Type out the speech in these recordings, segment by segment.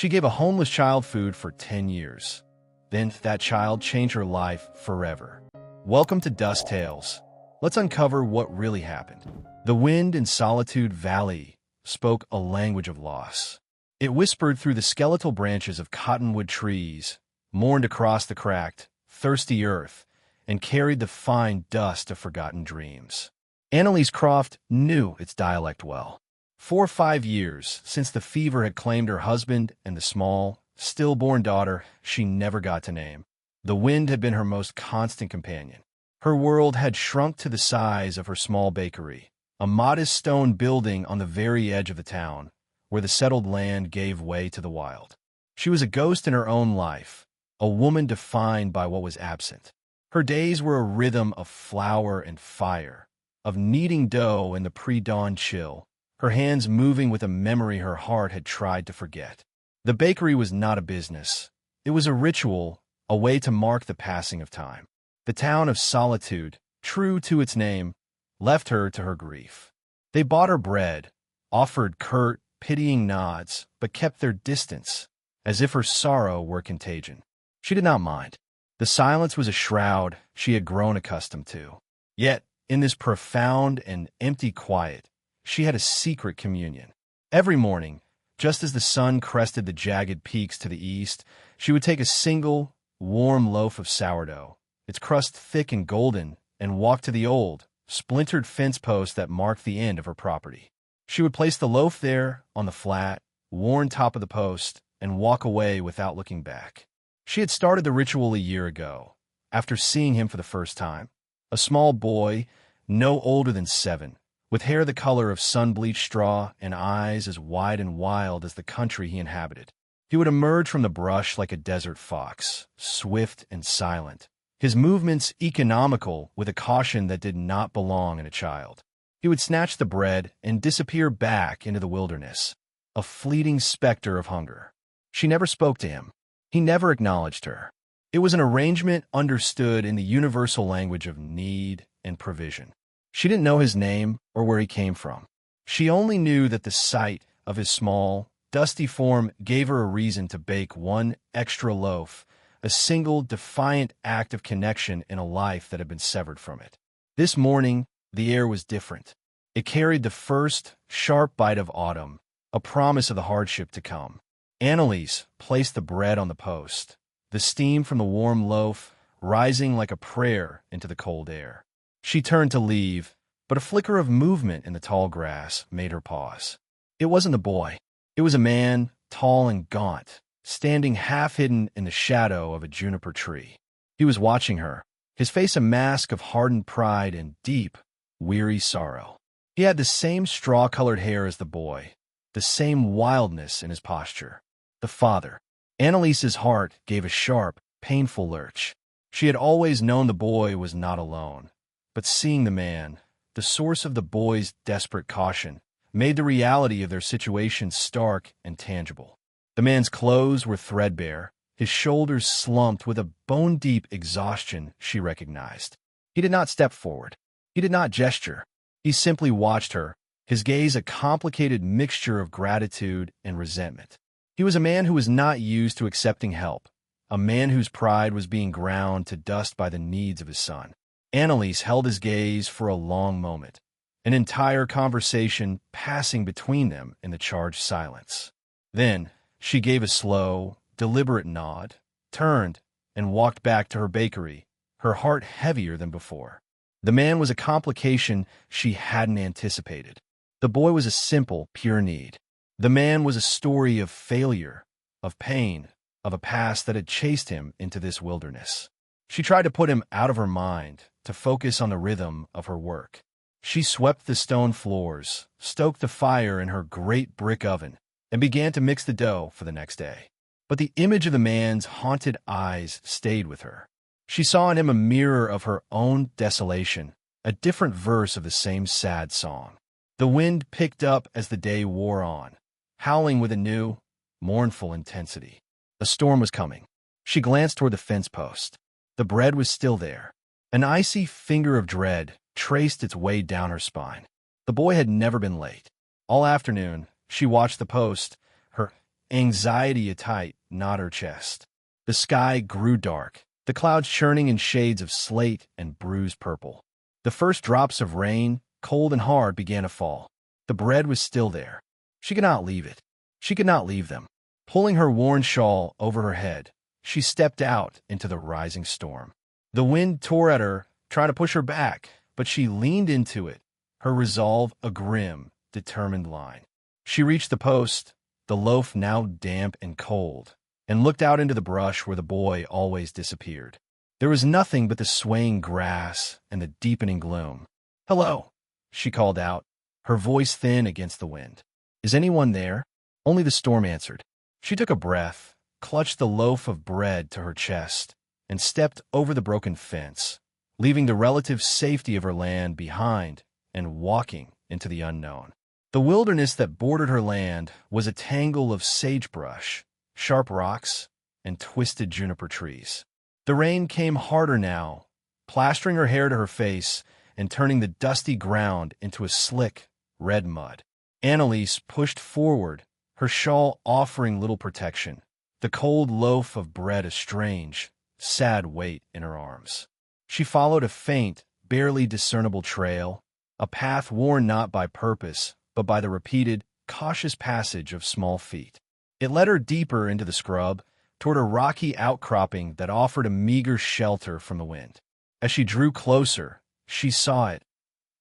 She gave a homeless child food for 10 years. Then that child changed her life forever. Welcome to Dusk Tales. Let's uncover what really happened. The wind in Solitude Valley spoke a language of loss. It whispered through the skeletal branches of cottonwood trees, mourned across the cracked, thirsty earth, and carried the fine dust of forgotten dreams. Annelise Croft knew its dialect well. 4 or 5 years since the fever had claimed her husband and the small, stillborn daughter she never got to name. The wind had been her most constant companion. Her world had shrunk to the size of her small bakery, a modest stone building on the very edge of the town, where the settled land gave way to the wild. She was a ghost in her own life, a woman defined by what was absent. Her days were a rhythm of flour and fire, of kneading dough in the pre-dawn chill, her hands moving with a memory her heart had tried to forget. The bakery was not a business. It was a ritual, a way to mark the passing of time. The town of Solitude, true to its name, left her to her grief. They bought her bread, offered curt, pitying nods, but kept their distance, as if her sorrow were contagion. She did not mind. The silence was a shroud she had grown accustomed to. Yet, in this profound and empty quiet, she had a secret communion. Every morning, just as the sun crested the jagged peaks to the east, she would take a single, warm loaf of sourdough, its crust thick and golden, and walk to the old, splintered fence post that marked the end of her property. She would place the loaf there on the flat, worn top of the post and walk away without looking back. She had started the ritual a year ago, after seeing him for the first time. A small boy, no older than 7, with hair the color of sun-bleached straw and eyes as wide and wild as the country he inhabited. He would emerge from the brush like a desert fox, swift and silent, his movements economical with a caution that did not belong in a child. He would snatch the bread and disappear back into the wilderness, a fleeting specter of hunger. She never spoke to him. He never acknowledged her. It was an arrangement understood in the universal language of need and provision. She didn't know his name or where he came from. She only knew that the sight of his small, dusty form gave her a reason to bake one extra loaf, a single defiant act of connection in a life that had been severed from it. This morning, the air was different. It carried the first, sharp bite of autumn, a promise of the hardship to come. Annelise placed the bread on the post, the steam from the warm loaf rising like a prayer into the cold air. She turned to leave, but a flicker of movement in the tall grass made her pause. It wasn't the boy. It was a man, tall and gaunt, standing half-hidden in the shadow of a juniper tree. He was watching her, his face a mask of hardened pride and deep, weary sorrow. He had the same straw-colored hair as the boy, the same wildness in his posture. The father. Annelise's heart gave a sharp, painful lurch. She had always known the boy was not alone. But seeing the man, the source of the boy's desperate caution, made the reality of their situation stark and tangible. The man's clothes were threadbare, his shoulders slumped with a bone-deep exhaustion she recognized. He did not step forward. He did not gesture. He simply watched her, his gaze a complicated mixture of gratitude and resentment. He was a man who was not used to accepting help, a man whose pride was being ground to dust by the needs of his son. Annelise held his gaze for a long moment, an entire conversation passing between them in the charged silence. Then she gave a slow, deliberate nod, turned, and walked back to her bakery, her heart heavier than before. The man was a complication she hadn't anticipated. The boy was a simple, pure need. The man was a story of failure, of pain, of a past that had chased him into this wilderness. She tried to put him out of her mind, to focus on the rhythm of her work. She swept the stone floors, stoked the fire in her great brick oven, and began to mix the dough for the next day. But the image of the man's haunted eyes stayed with her. She saw in him a mirror of her own desolation, a different verse of the same sad song. The wind picked up as the day wore on, howling with a new, mournful intensity. A storm was coming. She glanced toward the fence post. The bread was still there. An icy finger of dread traced its way down her spine. The boy had never been late. All afternoon, she watched the post, her anxiety a tight knot her chest. The sky grew dark, the clouds churning in shades of slate and bruised purple. The first drops of rain, cold and hard, began to fall. The bread was still there. She could not leave it. She could not leave them. Pulling her worn shawl over her head, she stepped out into the rising storm. The wind tore at her, trying to push her back, but she leaned into it, her resolve a grim, determined line. She reached the post, the loaf now damp and cold, and looked out into the brush where the boy always disappeared. There was nothing but the swaying grass and the deepening gloom. "Hello," she called out, her voice thin against the wind. "Is anyone there?" Only the storm answered. She took a breath, clutched the loaf of bread to her chest, and stepped over the broken fence, leaving the relative safety of her land behind and walking into the unknown. The wilderness that bordered her land was a tangle of sagebrush, sharp rocks, and twisted juniper trees. The rain came harder now, plastering her hair to her face and turning the dusty ground into a slick, red mud. Annelise pushed forward, her shawl offering little protection, the cold loaf of bread a strange, sad weight in her arms. She followed a faint, barely discernible trail, a path worn not by purpose, but by the repeated, cautious passage of small feet. It led her deeper into the scrub, toward a rocky outcropping that offered a meager shelter from the wind. As she drew closer, she saw it,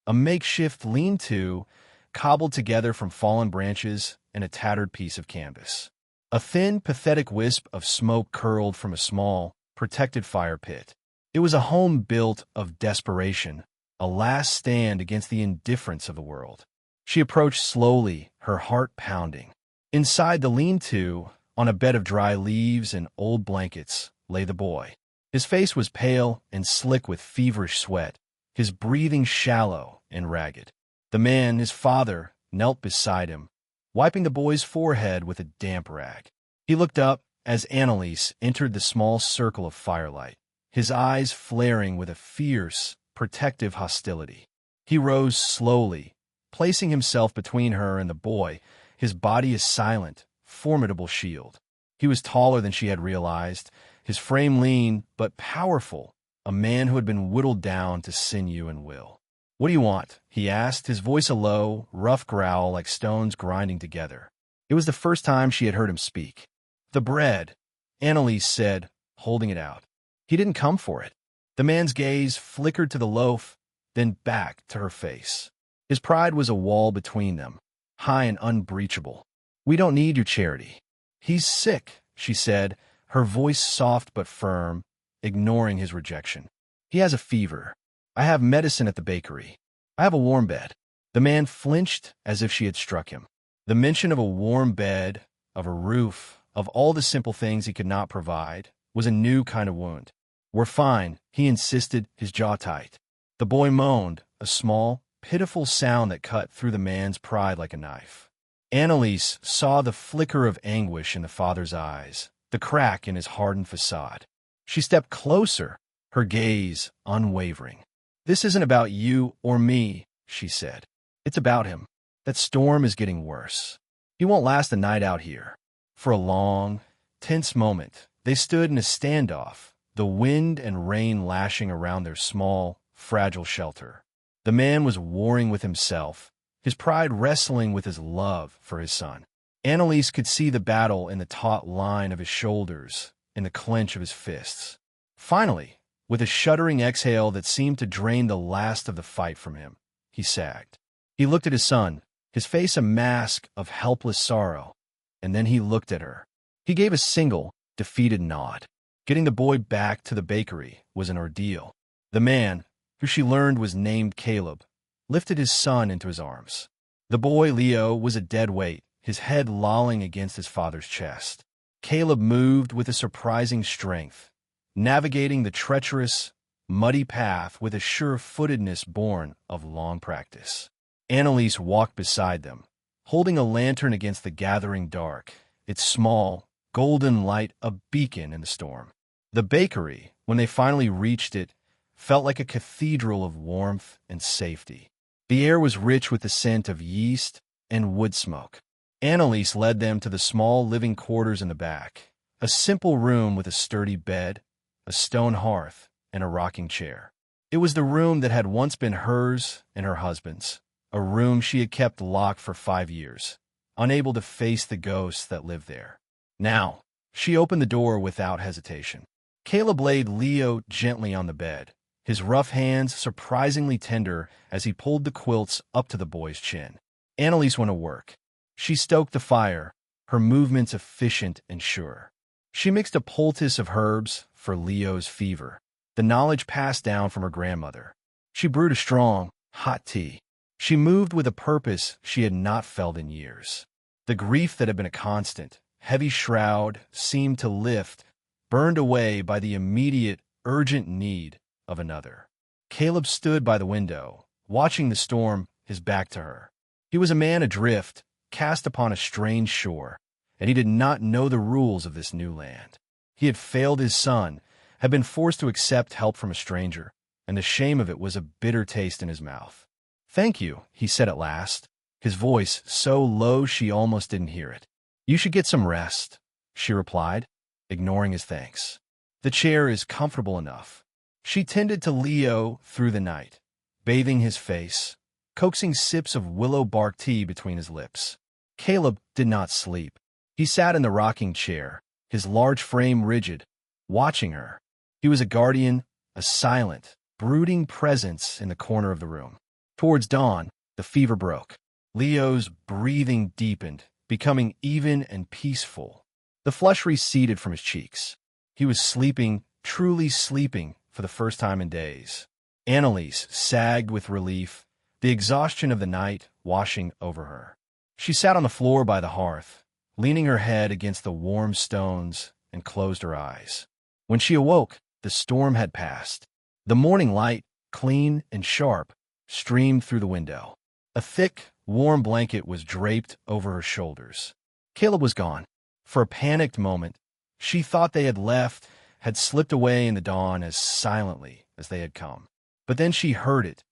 a makeshift lean-to, cobbled together from fallen branches and a tattered piece of canvas. A thin, pathetic wisp of smoke curled from a small, protected fire pit. It was a home built of desperation, a last stand against the indifference of the world. She approached slowly, her heart pounding. Inside the lean-to, on a bed of dry leaves and old blankets, lay the boy. His face was pale and slick with feverish sweat, his breathing shallow and ragged. The man, his father, knelt beside him, wiping the boy's forehead with a damp rag. He looked up as Annelise entered the small circle of firelight, his eyes flaring with a fierce, protective hostility. He rose slowly, placing himself between her and the boy, his body a silent, formidable shield. He was taller than she had realized, his frame lean but powerful, a man who had been whittled down to sinew and will. "What do you want?" he asked, his voice a low, rough growl like stones grinding together. It was the first time she had heard him speak. "The bread," Annelise said, holding it out. He didn't come for it. The man's gaze flickered to the loaf, then back to her face. His pride was a wall between them, high and unbreachable. "We don't need your charity." "He's sick," she said, her voice soft but firm, ignoring his rejection. "He has a fever. I have medicine at the bakery. I have a warm bed." The man flinched as if she had struck him. The mention of a warm bed, of a roof, of all the simple things he could not provide, was a new kind of wound. "We're fine," he insisted, his jaw tight. The boy moaned, a small, pitiful sound that cut through the man's pride like a knife. Annelise saw the flicker of anguish in the father's eyes, the crack in his hardened facade. She stepped closer, her gaze unwavering. "This isn't about you or me," she said. "It's about him. That storm is getting worse. He won't last the night out here." For a long, tense moment, they stood in a standoff, the wind and rain lashing around their small, fragile shelter. The man was warring with himself, his pride wrestling with his love for his son. Annelise could see the battle in the taut line of his shoulders, in the clench of his fists. Finally, with a shuddering exhale that seemed to drain the last of the fight from him, he sagged. He looked at his son, his face a mask of helpless sorrow, and then he looked at her. He gave a single, defeated nod. Getting the boy back to the bakery was an ordeal. The man, who she learned was named Caleb, lifted his son into his arms. The boy, Leo, was a dead weight, his head lolling against his father's chest. Caleb moved with a surprising strength, navigating the treacherous, muddy path with a sure-footedness born of long practice. Annelise walked beside them, holding a lantern against the gathering dark, its small, golden light a beacon in the storm. The bakery, when they finally reached it, felt like a cathedral of warmth and safety. The air was rich with the scent of yeast and wood smoke. Annelise led them to the small living quarters in the back, a simple room with a sturdy bed, a stone hearth, and a rocking chair. It was the room that had once been hers and her husband's, a room she had kept locked for 5 years, unable to face the ghosts that lived there. Now, she opened the door without hesitation. Caleb laid Leo gently on the bed, his rough hands surprisingly tender as he pulled the quilts up to the boy's chin. Annelise went to work. She stoked the fire, her movements efficient and sure. She mixed a poultice of herbs for Leo's fever, the knowledge passed down from her grandmother. She brewed a strong, hot tea. She moved with a purpose she had not felt in years. The grief that had been a constant, heavy shroud seemed to lift, burned away by the immediate, urgent need of another. Caleb stood by the window, watching the storm, his back to her. He was a man adrift, cast upon a strange shore, and he did not know the rules of this new land. He had failed his son, had been forced to accept help from a stranger, and the shame of it was a bitter taste in his mouth. "Thank you," he said at last, his voice so low she almost didn't hear it. "You should get some rest," she replied, ignoring his thanks. "The chair is comfortable enough." She tended to Leo through the night, bathing his face, coaxing sips of willow bark tea between his lips. Caleb did not sleep. He sat in the rocking chair, his large frame rigid, watching her. He was a guardian, a silent, brooding presence in the corner of the room. Towards dawn, the fever broke. Leo's breathing deepened, becoming even and peaceful. The flush receded from his cheeks. He was sleeping, truly sleeping, for the first time in days. Annelise sagged with relief, the exhaustion of the night washing over her. She sat on the floor by the hearth, leaning her head against the warm stones, and closed her eyes. When she awoke, the storm had passed. The morning light, clean and sharp, streamed through the window. A thick, warm blanket was draped over her shoulders. Caleb was gone. For a panicked moment, she thought they had left, had slipped away in the dawn as silently as they had come. But then she heard it,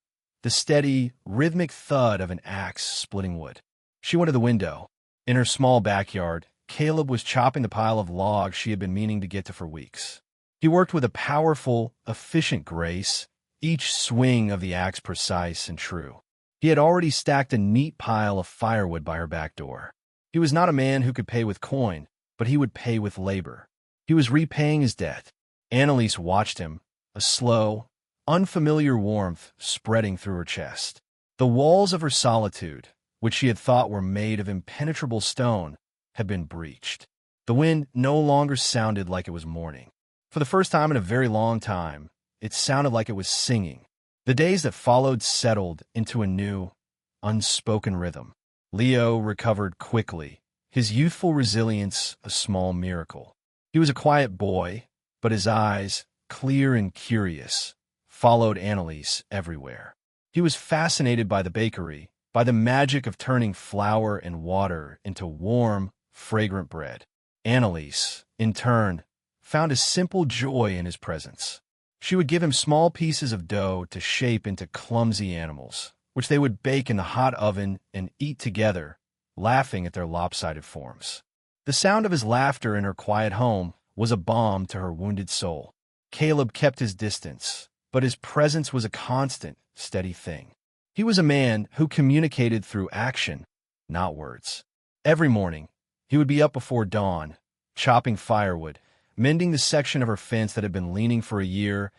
the steady, rhythmic thud of an axe splitting wood. She went to the window. In her small backyard, Caleb was chopping the pile of logs she had been meaning to get to for weeks. He worked with a powerful, efficient grace, each swing of the axe precise and true. He had already stacked a neat pile of firewood by her back door. He was not a man who could pay with coin, but he would pay with labor. He was repaying his debt. Annelise watched him, a slow, unfamiliar warmth spreading through her chest. The walls of her solitude, which she had thought were made of impenetrable stone, had been breached. The wind no longer sounded like it was morning. For the first time in a very long time, it sounded like it was singing. The days that followed settled into a new, unspoken rhythm. Leo recovered quickly, his youthful resilience a small miracle. He was a quiet boy, but his eyes, clear and curious, followed Annelise everywhere. He was fascinated by the bakery, by the magic of turning flour and water into warm, fragrant bread. Annelise, in turn, found a simple joy in his presence. She would give him small pieces of dough to shape into clumsy animals, which they would bake in the hot oven and eat together, laughing at their lopsided forms. The sound of his laughter in her quiet home was a balm to her wounded soul. Caleb kept his distance, but his presence was a constant, steady thing. He was a man who communicated through action, not words. Every morning, he would be up before dawn, chopping firewood, mending the section of her fence that had been leaning for a year,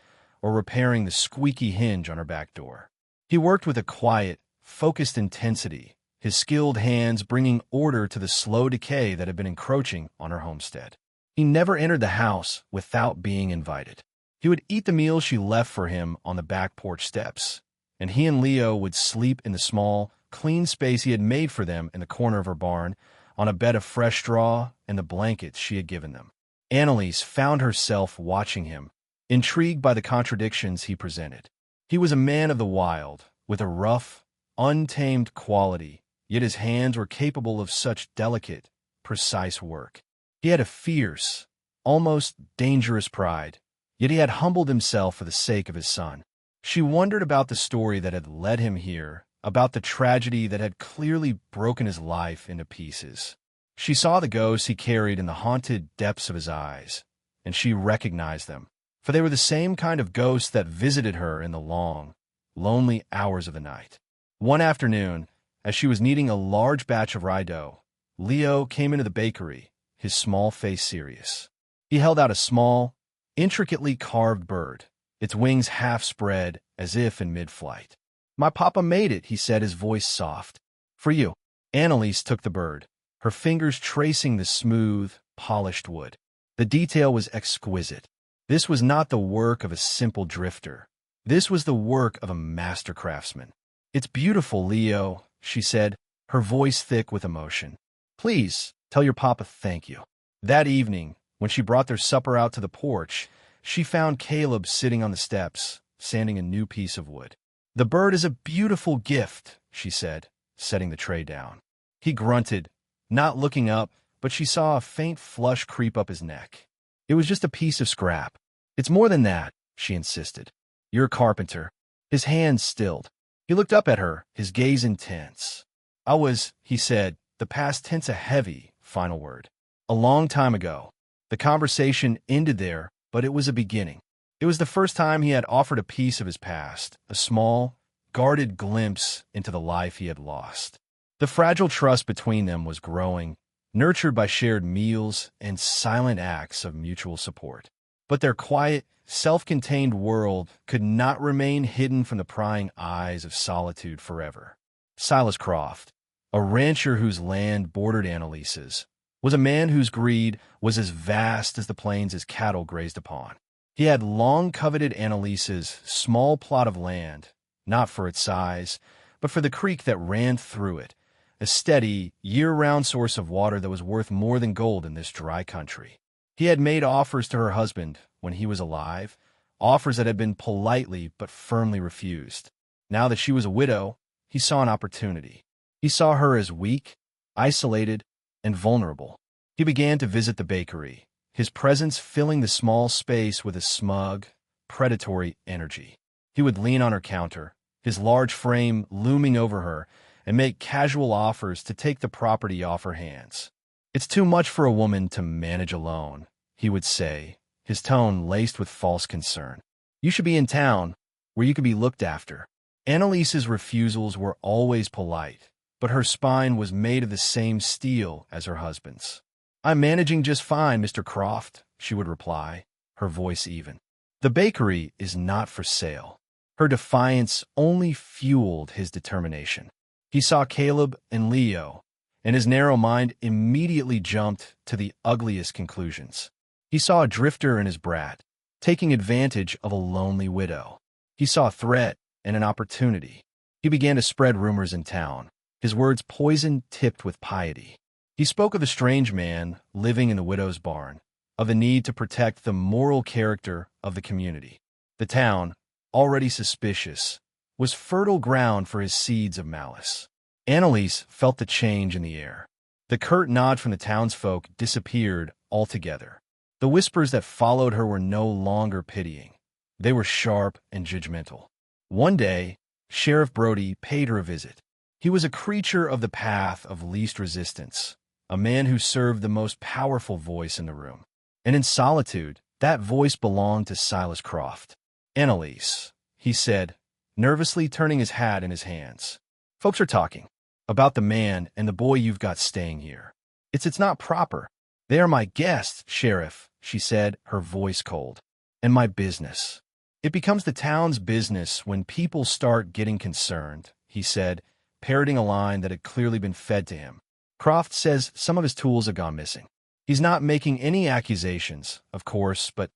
or repairing the squeaky hinge on her back door. He worked with a quiet, focused intensity, his skilled hands bringing order to the slow decay that had been encroaching on her homestead. He never entered the house without being invited. He would eat the meal she left for him on the back porch steps, and he and Leo would sleep in the small, clean space he had made for them in the corner of her barn, on a bed of fresh straw and the blankets she had given them. Annelise found herself watching him, intrigued by the contradictions he presented. He was a man of the wild, with a rough, untamed quality, yet his hands were capable of such delicate, precise work. He had a fierce, almost dangerous pride, yet he had humbled himself for the sake of his son. She wondered about the story that had led him here, about the tragedy that had clearly broken his life into pieces. She saw the ghosts he carried in the haunted depths of his eyes, and she recognized them, for they were the same kind of ghosts that visited her in the long, lonely hours of the night. One afternoon, as she was kneading a large batch of rye dough, Leo came into the bakery, his small face serious. He held out a small, intricately carved bird, its wings half spread as if in mid-flight. "My papa made it," he said, his voice soft. "For you." Annelise took the bird, her fingers tracing the smooth, polished wood. The detail was exquisite. This was not the work of a simple drifter. This was the work of a master craftsman. "It's beautiful, Leo," she said, her voice thick with emotion. "Please, tell your papa thank you." That evening, when she brought their supper out to the porch, she found Caleb sitting on the steps, sanding a new piece of wood. "The bird is a beautiful gift," she said, setting the tray down. He grunted, not looking up, but she saw a faint flush creep up his neck. "It was just a piece of scrap." "It's more than that," she insisted. "You're a carpenter." His hands stilled. He looked up at her, his gaze intense. "I was," he said, the past tense a heavy, final word. "A long time ago." The conversation ended there, but it was a beginning. It was the first time he had offered a piece of his past, a small, guarded glimpse into the life he had lost. The fragile trust between them was growing, nurtured by shared meals and silent acts of mutual support. But their quiet, self-contained world could not remain hidden from the prying eyes of solitude forever. Silas Croft, a rancher whose land bordered Annelise's, was a man whose greed was as vast as the plains his cattle grazed upon. He had long coveted Annelise's small plot of land, not for its size, but for the creek that ran through it, a steady, year-round source of water that was worth more than gold in this dry country. He had made offers to her husband when he was alive, offers that had been politely but firmly refused. Now that she was a widow, he saw an opportunity. He saw her as weak, isolated, and vulnerable. He began to visit the bakery, his presence filling the small space with a smug, predatory energy. He would lean on her counter, his large frame looming over her, and make casual offers to take the property off her hands. "It's too much for a woman to manage alone," he would say, his tone laced with false concern. "You should be in town, where you could be looked after." Annelise's refusals were always polite, but her spine was made of the same steel as her husband's. "I'm managing just fine, Mr. Croft," she would reply, her voice even. "The bakery is not for sale." Her defiance only fueled his determination. He saw Caleb and Leo, and his narrow mind immediately jumped to the ugliest conclusions. He saw a drifter and his brat, taking advantage of a lonely widow. He saw a threat and an opportunity. He began to spread rumors in town, his words poison tipped with piety. He spoke of a strange man living in the widow's barn, of the need to protect the moral character of the community. The town, already suspicious, was fertile ground for his seeds of malice. Annelise felt the change in the air. The curt nod from the townsfolk disappeared altogether. The whispers that followed her were no longer pitying. They were sharp and judgmental. One day, Sheriff Brody paid her a visit. He was a creature of the path of least resistance, a man who served the most powerful voice in the room. And in solitude, that voice belonged to Silas Croft. "Annelise," he said, nervously turning his hat in his hands. "Folks are talking about the man and the boy you've got staying here. It's not proper." "They are my guests, Sheriff," she said, her voice cold. "And my business." "It becomes the town's business when people start getting concerned," he said, parroting a line that had clearly been fed to him. "Croft says some of his tools have gone missing. He's not making any accusations, of course, but—"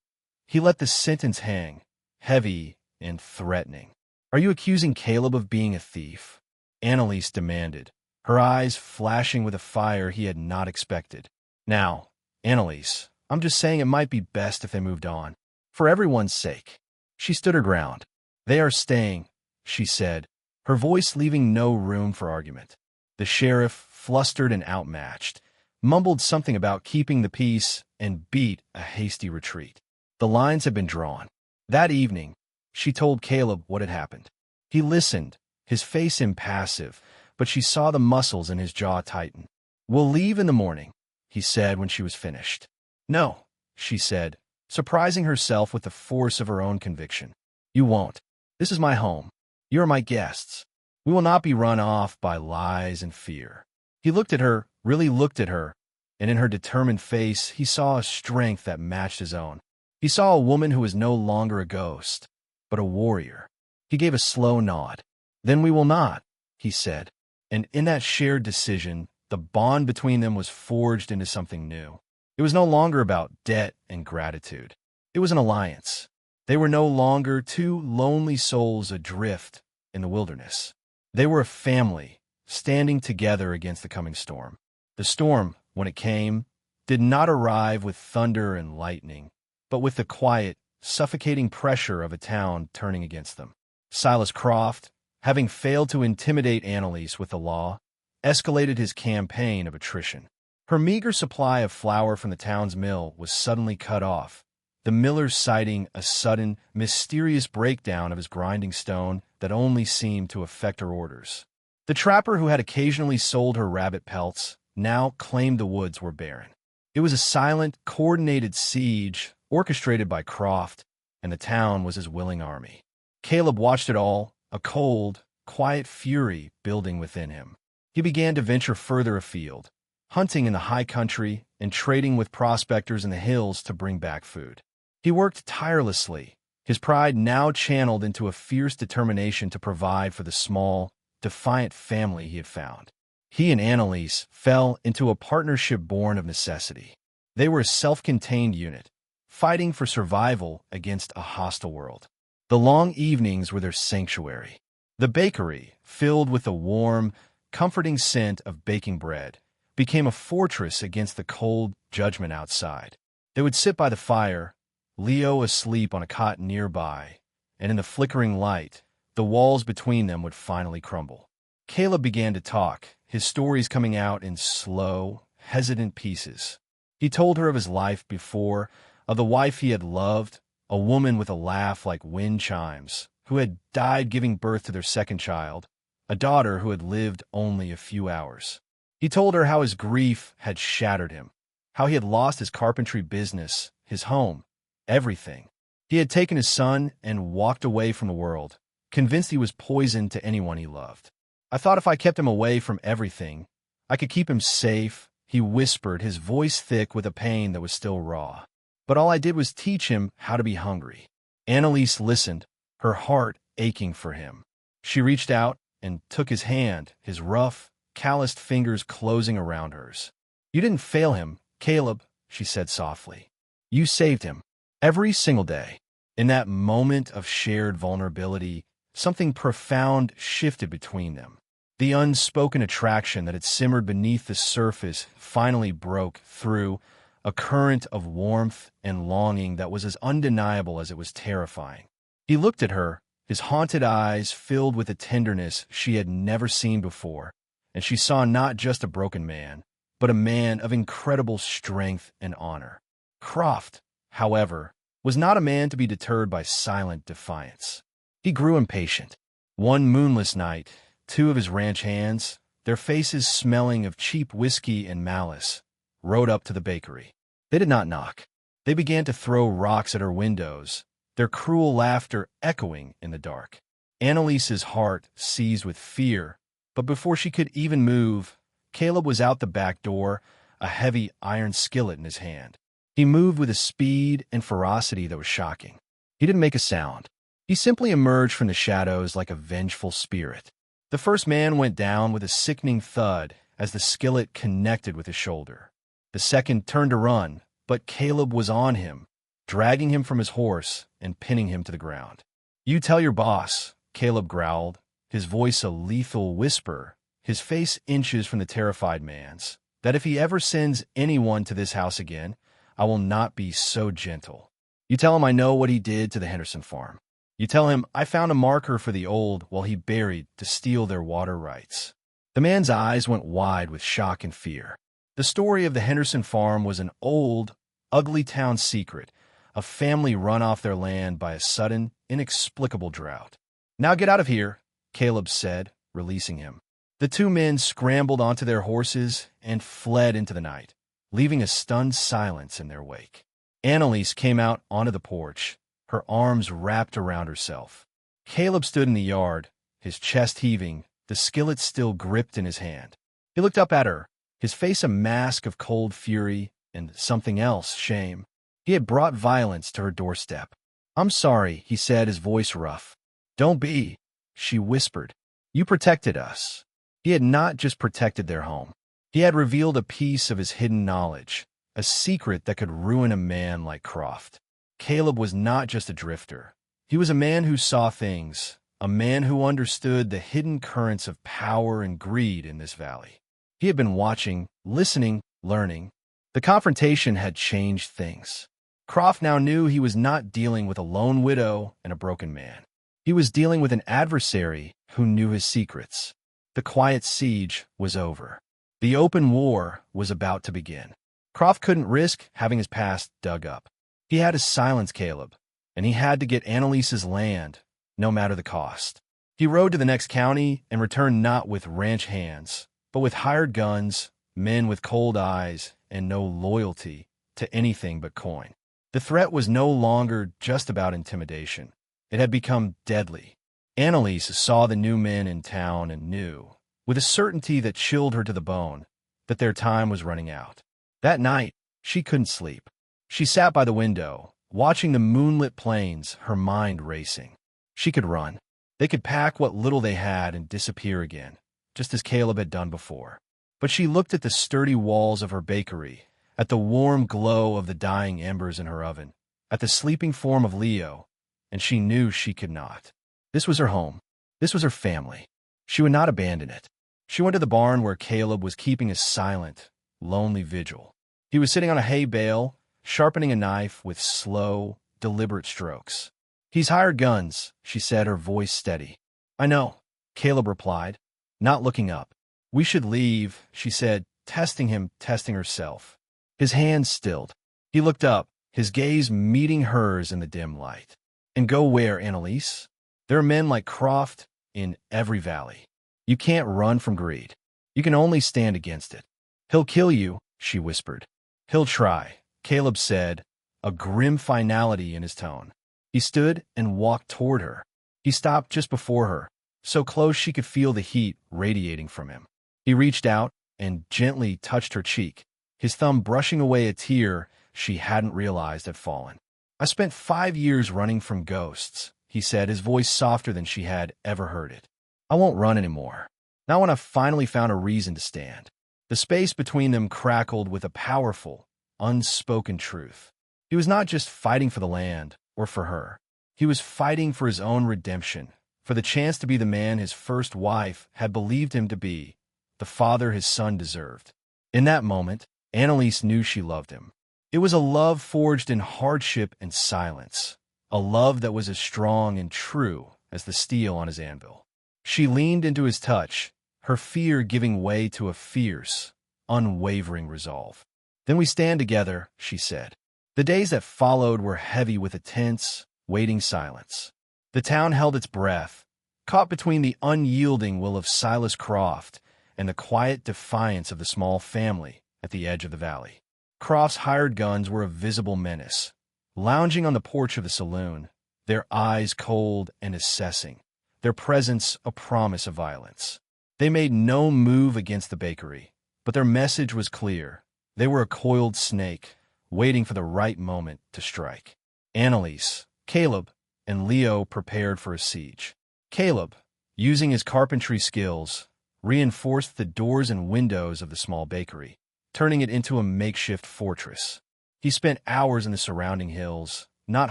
He let the sentence hang, heavy and threatening. "Are you accusing Caleb of being a thief?" Annelise demanded, her eyes flashing with a fire he had not expected. "Now, Annelise, I'm just saying it might be best if they moved on. For everyone's sake." She stood her ground. "They are staying," she said, her voice leaving no room for argument. The sheriff, flustered and outmatched, mumbled something about keeping the peace and beat a hasty retreat. The lines had been drawn. That evening, she told Caleb what had happened. He listened, his face impassive, but she saw the muscles in his jaw tighten. "We'll leave in the morning," he said when she was finished. "No," she said, surprising herself with the force of her own conviction. "You won't. This is my home. You are my guests. We will not be run off by lies and fear." He looked at her, really looked at her, and in her determined face he saw a strength that matched his own. He saw a woman who was no longer a ghost, but a warrior. He gave a slow nod. "Then we will not," he said. And in that shared decision, the bond between them was forged into something new. It was no longer about debt and gratitude. It was an alliance. They were no longer two lonely souls adrift in the wilderness. They were a family, standing together against the coming storm. The storm, when it came, did not arrive with thunder and lightning, but with the quiet, suffocating pressure of a town turning against them. Silas Croft, having failed to intimidate Annelise with the law, escalated his campaign of attrition. Her meager supply of flour from the town's mill was suddenly cut off, the miller citing a sudden, mysterious breakdown of his grinding stone that only seemed to affect her orders. The trapper who had occasionally sold her rabbit pelts now claimed the woods were barren. It was a silent, coordinated siege orchestrated by Croft, and the town was his willing army. Caleb watched it all, a cold, quiet fury building within him. He began to venture further afield, hunting in the high country and trading with prospectors in the hills to bring back food. He worked tirelessly, his pride now channeled into a fierce determination to provide for the small, defiant family he had found. He and Annelise fell into a partnership born of necessity. They were a self-contained unit, fighting for survival against a hostile world. The long evenings were their sanctuary. The bakery, filled with the warm, comforting scent of baking bread, became a fortress against the cold judgment outside. They would sit by the fire, Leo asleep on a cot nearby, and in the flickering light, the walls between them would finally crumble. Caleb began to talk, his stories coming out in slow, hesitant pieces. He told her of his life before, of the wife he had loved, a woman with a laugh like wind chimes, who had died giving birth to their second child, a daughter who had lived only a few hours. He told her how his grief had shattered him, how he had lost his carpentry business, his home, everything. He had taken his son and walked away from the world, convinced he was poison to anyone he loved. "I thought if I kept him away from everything, I could keep him safe," he whispered, his voice thick with a pain that was still raw. "But all I did was teach him how to be hungry." Annelise listened, her heart aching for him. She reached out and took his hand, his rough, calloused fingers closing around hers. "You didn't fail him, Caleb," she said softly. "You saved him. Every single day." In that moment of shared vulnerability, something profound shifted between them. The unspoken attraction that had simmered beneath the surface finally broke through, a current of warmth and longing that was as undeniable as it was terrifying. He looked at her, his haunted eyes filled with a tenderness she had never seen before, and she saw not just a broken man, but a man of incredible strength and honor. Croft, however, was not a man to be deterred by silent defiance. He grew impatient. One moonless night, two of his ranch hands, their faces smelling of cheap whiskey and malice, rode up to the bakery. They did not knock. They began to throw rocks at her windows, their cruel laughter echoing in the dark. Annelise's heart seized with fear, but before she could even move, Caleb was out the back door, a heavy iron skillet in his hand. He moved with a speed and ferocity that was shocking. He didn't make a sound. He simply emerged from the shadows like a vengeful spirit. The first man went down with a sickening thud as the skillet connected with his shoulder. The second turned to run, but Caleb was on him, dragging him from his horse and pinning him to the ground. "You tell your boss," Caleb growled, his voice a lethal whisper, his face inches from the terrified man's, "that if he ever sends anyone to this house again, I will not be so gentle. You tell him I know what he did to the Henderson farm. You tell him I found a marker for the old while he buried to steal their water rights." The man's eyes went wide with shock and fear. The story of the Henderson farm was an old, ugly town secret, a family run off their land by a sudden, inexplicable drought. "Now get out of here," Caleb said, releasing him. The two men scrambled onto their horses and fled into the night, leaving a stunned silence in their wake. Annelise came out onto the porch, her arms wrapped around herself. Caleb stood in the yard, his chest heaving, the skillet still gripped in his hand. He looked up at her, his face a mask of cold fury and something else, shame. He had brought violence to her doorstep. "I'm sorry," he said, his voice rough. "Don't be," she whispered. "You protected us." He had not just protected their home. He had revealed a piece of his hidden knowledge, a secret that could ruin a man like Croft. Caleb was not just a drifter. He was a man who saw things, a man who understood the hidden currents of power and greed in this valley. He had been watching, listening, learning. The confrontation had changed things. Croft now knew he was not dealing with a lone widow and a broken man. He was dealing with an adversary who knew his secrets. The quiet siege was over. The open war was about to begin. Croft couldn't risk having his past dug up. He had to silence Caleb, and he had to get Annelise's land, no matter the cost. He rode to the next county and returned not with ranch hands, but with hired guns, men with cold eyes, and no loyalty to anything but coin. The threat was no longer just about intimidation. It had become deadly. Annelise saw the new men in town and knew, with a certainty that chilled her to the bone, that their time was running out. That night, she couldn't sleep. She sat by the window, watching the moonlit plains, her mind racing. She could run. They could pack what little they had and disappear again, just as Caleb had done before. But she looked at the sturdy walls of her bakery, at the warm glow of the dying embers in her oven, at the sleeping form of Leo, and she knew she could not. This was her home. This was her family. She would not abandon it. She went to the barn where Caleb was keeping a silent, lonely vigil. He was sitting on a hay bale, sharpening a knife with slow, deliberate strokes. "He's hired guns," she said, her voice steady. "I know," Caleb replied, not looking up. "We should leave," she said, testing him, testing herself. His hands stilled. He looked up, his gaze meeting hers in the dim light. "And go where, Annelise? There are men like Croft in every valley. You can't run from greed. You can only stand against it." "He'll kill you," she whispered. "He'll try," Caleb said, a grim finality in his tone. He stood and walked toward her. He stopped just before her, so close she could feel the heat radiating from him. He reached out and gently touched her cheek, his thumb brushing away a tear she hadn't realized had fallen. "I spent 5 years running from ghosts," he said, his voice softer than she had ever heard it. "I won't run anymore. Not when I've finally found a reason to stand." The space between them crackled with a powerful, unspoken truth. He was not just fighting for the land or for her. He was fighting for his own redemption, for the chance to be the man his first wife had believed him to be, the father his son deserved. In that moment, Annelise knew she loved him. It was a love forged in hardship and silence, a love that was as strong and true as the steel on his anvil. She leaned into his touch, her fear giving way to a fierce, unwavering resolve. "Then we stand together," she said. The days that followed were heavy with a tense, waiting silence. The town held its breath, caught between the unyielding will of Silas Croft and the quiet defiance of the small family at the edge of the valley. Croft's hired guns were a visible menace, lounging on the porch of the saloon, their eyes cold and assessing, their presence a promise of violence. They made no move against the bakery, but their message was clear. They were a coiled snake, waiting for the right moment to strike. Annelise, Caleb, and Leo prepared for a siege. Caleb, using his carpentry skills, reinforced the doors and windows of the small bakery, turning it into a makeshift fortress. He spent hours in the surrounding hills, not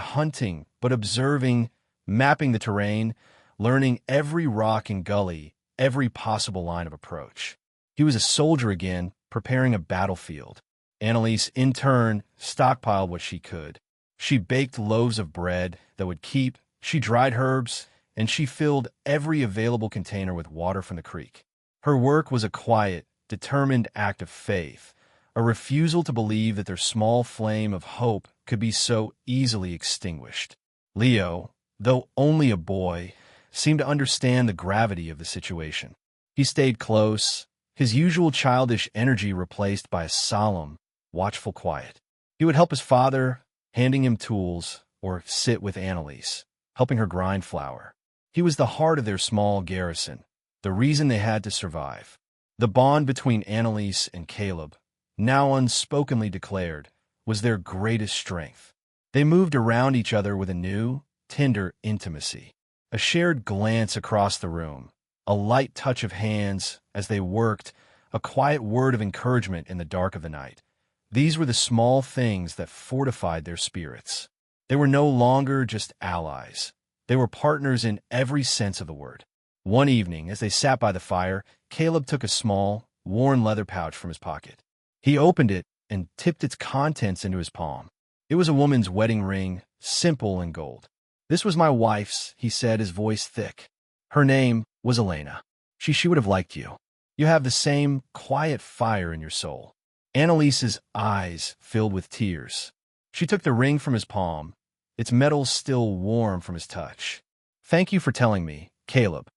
hunting, but observing, mapping the terrain, learning every rock and gully, every possible line of approach. He was a soldier again, preparing a battlefield. Annelise, in turn, stockpiled what she could. She baked loaves of bread that would keep, she dried herbs, and she filled every available container with water from the creek. Her work was a quiet, determined act of faith, a refusal to believe that their small flame of hope could be so easily extinguished. Leo, though only a boy, seemed to understand the gravity of the situation. He stayed close, his usual childish energy replaced by a solemn, watchful quiet. He would help his father, handing him tools, or sit with Annelise, helping her grind flour. He was the heart of their small garrison, the reason they had to survive. The bond between Annelise and Caleb, now unspokenly declared, was their greatest strength. They moved around each other with a new, tender intimacy. A shared glance across the room, a light touch of hands as they worked, a quiet word of encouragement in the dark of the night. These were the small things that fortified their spirits. They were no longer just allies. They were partners in every sense of the word. One evening, as they sat by the fire, Caleb took a small, worn leather pouch from his pocket. He opened it and tipped its contents into his palm. It was a woman's wedding ring, simple and gold. "This was my wife's," he said, his voice thick. "Her name was Elena. She would have liked you. You have the same quiet fire in your soul." Annelise's eyes filled with tears. She took the ring from his palm, its metal still warm from his touch. "Thank you for telling me, Caleb.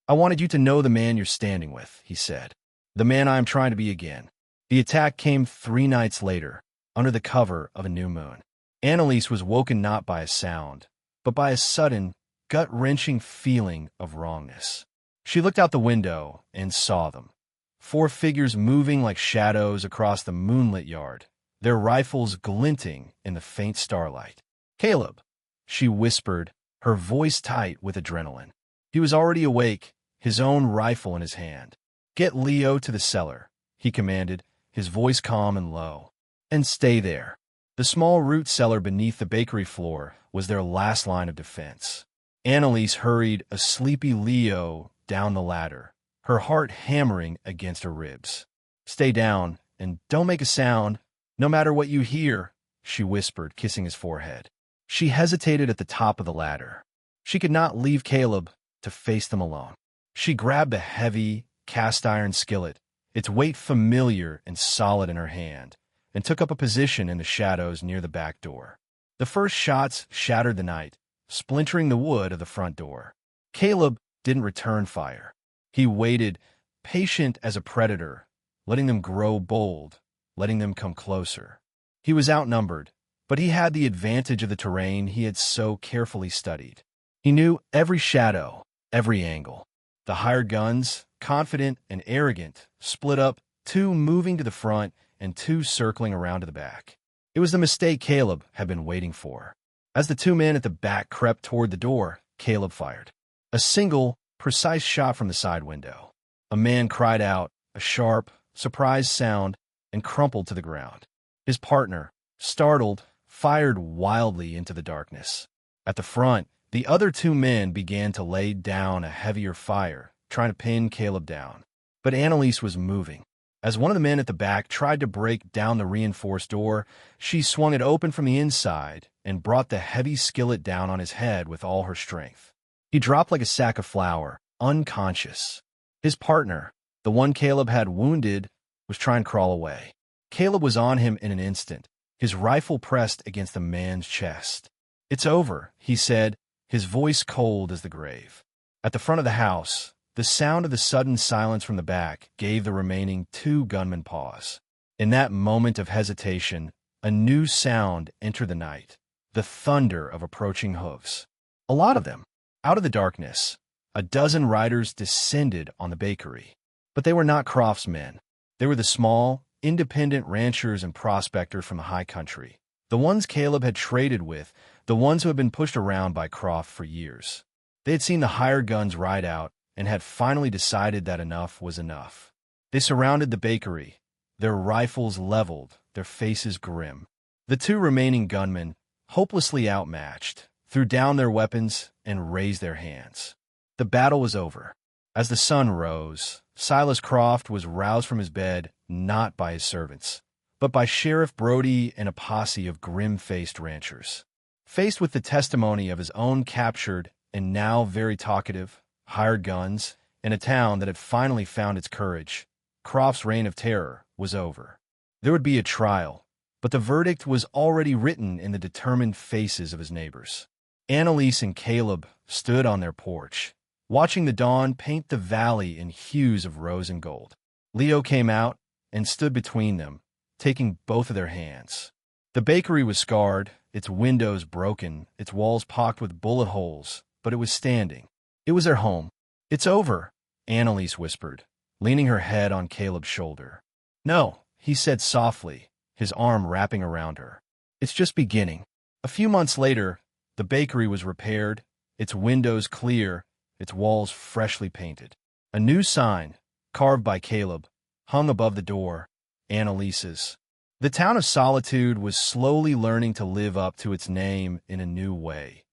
I wanted you to know the man you're standing with," he said. "The man I am trying to be again." The attack came 3 nights later, under the cover of a new moon. Annelise was woken not by a sound, but by a sudden, gut-wrenching feeling of wrongness. She looked out the window and saw them. 4 figures moving like shadows across the moonlit yard, their rifles glinting in the faint starlight. "Caleb," she whispered, her voice tight with adrenaline. He was already awake, his own rifle in his hand. "Get Leo to the cellar," he commanded, his voice calm and low. "And stay there." The small root cellar beneath the bakery floor was their last line of defense. Annelise hurried a sleepy Leo down the ladder, her heart hammering against her ribs. "Stay down, and don't make a sound, no matter what you hear," she whispered, kissing his forehead. She hesitated at the top of the ladder. She could not leave Caleb to face them alone. She grabbed the heavy, cast-iron skillet, its weight familiar and solid in her hand, and took up a position in the shadows near the back door. The first shots shattered the night, splintering the wood of the front door. Caleb didn't return fire. He waited, patient as a predator, letting them grow bold, letting them come closer. He was outnumbered, but he had the advantage of the terrain he had so carefully studied. He knew every shadow, every angle. The hired guns, confident and arrogant, split up, 2 moving to the front and 2 circling around to the back. It was the mistake Caleb had been waiting for. As the 2 men at the back crept toward the door, Caleb fired. A single, precise shot from the side window. A man cried out, a sharp, surprised sound, and crumpled to the ground. His partner, startled, fired wildly into the darkness. At the front, the other 2 men began to lay down a heavier fire, trying to pin Caleb down. But Annelise was moving. As one of the men at the back tried to break down the reinforced door, she swung it open from the inside and brought the heavy skillet down on his head with all her strength. He dropped like a sack of flour, unconscious. His partner, the one Caleb had wounded, was trying to crawl away. Caleb was on him in an instant, his rifle pressed against the man's chest. "It's over," he said, his voice cold as the grave. At the front of the house, the sound of the sudden silence from the back gave the remaining 2 gunmen pause. In that moment of hesitation, a new sound entered the night, the thunder of approaching hooves. A lot of them. Out of the darkness, a dozen riders descended on the bakery. But they were not Croft's men. They were the small, independent ranchers and prospectors from the high country, the ones Caleb had traded with, the ones who had been pushed around by Croft for years. They had seen the hired guns ride out and had finally decided that enough was enough. They surrounded the bakery, their rifles leveled, their faces grim. The 2 remaining gunmen, hopelessly outmatched, threw down their weapons and raised their hands. The battle was over. As the sun rose, Silas Croft was roused from his bed not by his servants, but by Sheriff Brody and a posse of grim-faced ranchers. Faced with the testimony of his own captured and now very talkative, hired guns, in a town that had finally found its courage, Croft's reign of terror was over. There would be a trial, but the verdict was already written in the determined faces of his neighbors. Annelise and Caleb stood on their porch, watching the dawn paint the valley in hues of rose and gold. Leo came out and stood between them, taking both of their hands. The bakery was scarred, its windows broken, its walls pocked with bullet holes, but it was standing. It was their home. "It's over," Annelise whispered, leaning her head on Caleb's shoulder. "No," he said softly, his arm wrapping around her. "It's just beginning." A few months later, the bakery was repaired, its windows clear, its walls freshly painted. A new sign, carved by Caleb, hung above the door, Annelise's. The town of Solitude was slowly learning to live up to its name in a new way.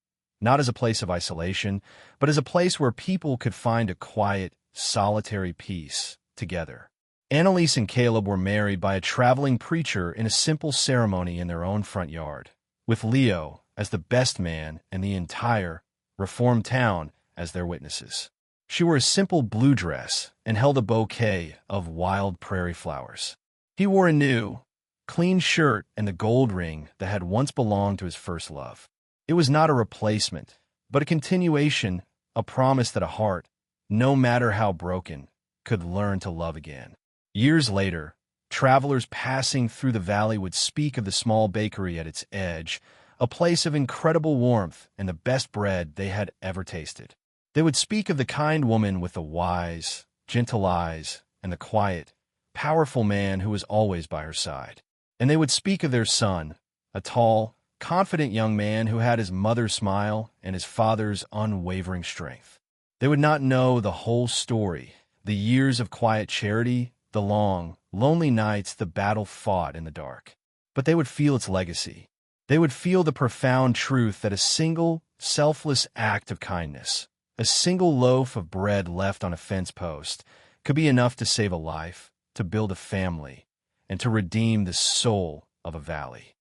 Not as a place of isolation, but as a place where people could find a quiet, solitary peace together. Annelise and Caleb were married by a traveling preacher in a simple ceremony in their own front yard, with Leo as the best man and the entire reformed town as their witnesses. She wore a simple blue dress and held a bouquet of wild prairie flowers. He wore a new, clean shirt and the gold ring that had once belonged to his first love. It was not a replacement, but a continuation, a promise that a heart, no matter how broken, could learn to love again. Years later, travelers passing through the valley would speak of the small bakery at its edge, a place of incredible warmth and the best bread they had ever tasted. They would speak of the kind woman with the wise, gentle eyes and the quiet, powerful man who was always by her side. And they would speak of their son, a tall, confident young man who had his mother's smile and his father's unwavering strength. They would not know the whole story, the years of quiet charity, the long, lonely nights the battle fought in the dark. But they would feel its legacy. They would feel the profound truth that a single, selfless act of kindness, a single loaf of bread left on a fence post, could be enough to save a life, to build a family, and to redeem the soul of a valley.